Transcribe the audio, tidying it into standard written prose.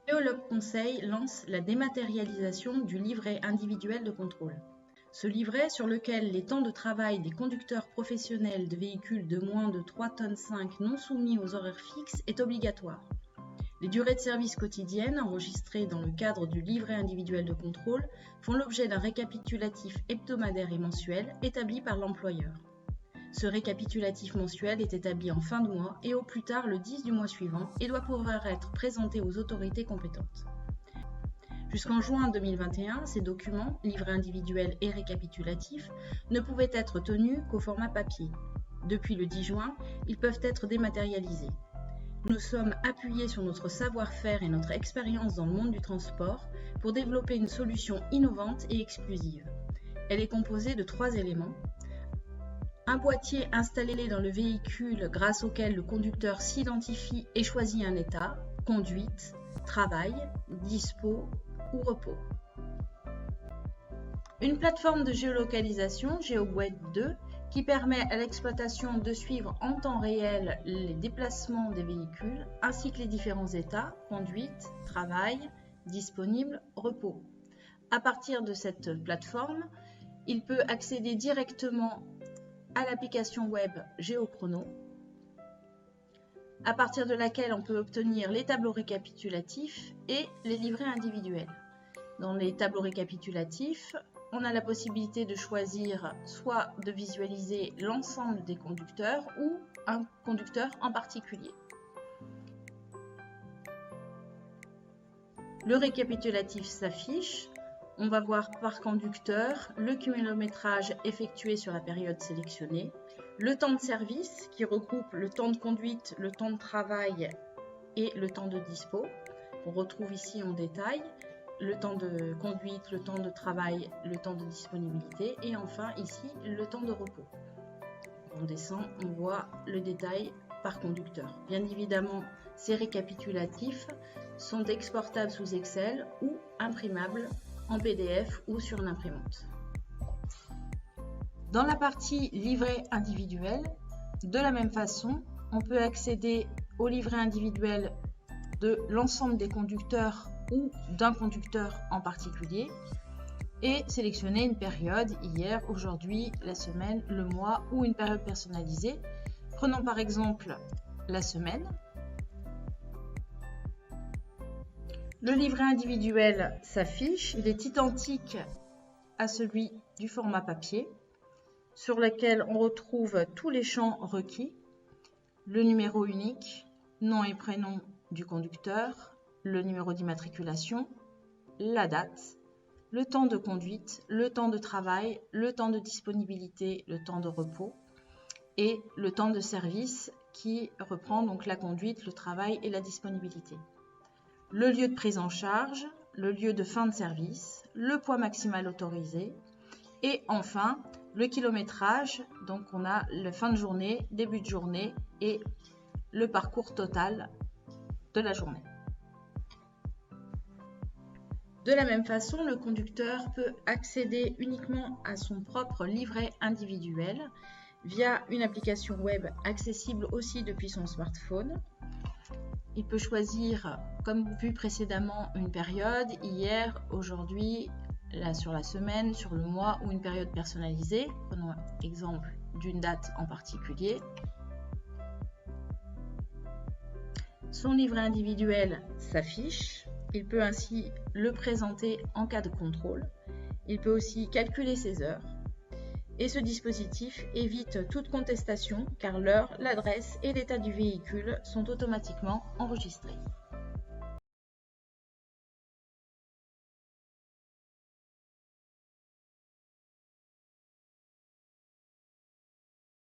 Géologue Conseil lance la dématérialisation du livret individuel de contrôle. Ce livret, sur lequel les temps de travail des conducteurs professionnels de véhicules de moins de 3,5 tonnes non soumis aux horaires fixes, est obligatoire. Les durées de service quotidiennes, enregistrées dans le cadre du livret individuel de contrôle, font l'objet d'un récapitulatif hebdomadaire et mensuel établi par l'employeur. Ce récapitulatif mensuel est établi en fin de mois et au plus tard le 10 du mois suivant et doit pouvoir être présenté aux autorités compétentes. Jusqu'en juin 2021, ces documents, livrets individuels et récapitulatifs, ne pouvaient être tenus qu'au format papier. Depuis le 10 juin, ils peuvent être dématérialisés. Nous sommes appuyés sur notre savoir-faire et notre expérience dans le monde du transport pour développer une solution innovante et exclusive. Elle est composée de 3 éléments. Un boîtier installé dans le véhicule grâce auquel le conducteur s'identifie et choisit un état, conduite, travail, dispo ou repos. Une plateforme de géolocalisation, GeoWeb 2, qui permet à l'exploitation de suivre en temps réel les déplacements des véhicules ainsi que les différents états, conduite, travail, disponible, repos. À partir de cette plateforme, il peut accéder directement à l'application web GeoChrono, à partir de laquelle on peut obtenir les tableaux récapitulatifs et les livrets individuels. Dans les tableaux récapitulatifs, on a la possibilité de choisir soit de visualiser l'ensemble des conducteurs ou un conducteur en particulier. Le récapitulatif s'affiche. On va voir par conducteur le kilométrage effectué sur la période sélectionnée, le temps de service qui regroupe le temps de conduite, le temps de travail et le temps de dispo. On retrouve ici en détail le temps de conduite, le temps de travail, le temps de disponibilité et enfin ici le temps de repos. On descend, on voit le détail par conducteur. Bien évidemment, ces récapitulatifs sont exportables sous Excel ou imprimables en PDF ou sur une imprimante. Dans la partie livret individuel, de la même façon, on peut accéder au livret individuel de l'ensemble des conducteurs ou d'un conducteur en particulier et sélectionner une période, hier, aujourd'hui, la semaine, le mois ou une période personnalisée. Prenons par exemple la semaine. Le livret individuel s'affiche, il est identique à celui du format papier, sur lequel on retrouve tous les champs requis, le numéro unique, nom et prénom du conducteur, le numéro d'immatriculation, la date, le temps de conduite, le temps de travail, le temps de disponibilité, le temps de repos et le temps de service qui reprend donc la conduite, le travail et la disponibilité. Le lieu de prise en charge, le lieu de fin de service, le poids maximal autorisé et enfin le kilométrage. Donc on a la fin de journée, début de journée et le parcours total de la journée. De la même façon, le conducteur peut accéder uniquement à son propre livret individuel via une application web accessible aussi depuis son smartphone. Il peut choisir, comme vu précédemment, une période, hier, aujourd'hui, sur la semaine, sur le mois ou une période personnalisée. Prenons exemple d'une date en particulier. Son livret individuel s'affiche. Il peut ainsi le présenter en cas de contrôle. Il peut aussi calculer ses heures. Et ce dispositif évite toute contestation car l'heure, l'adresse et l'état du véhicule sont automatiquement enregistrés.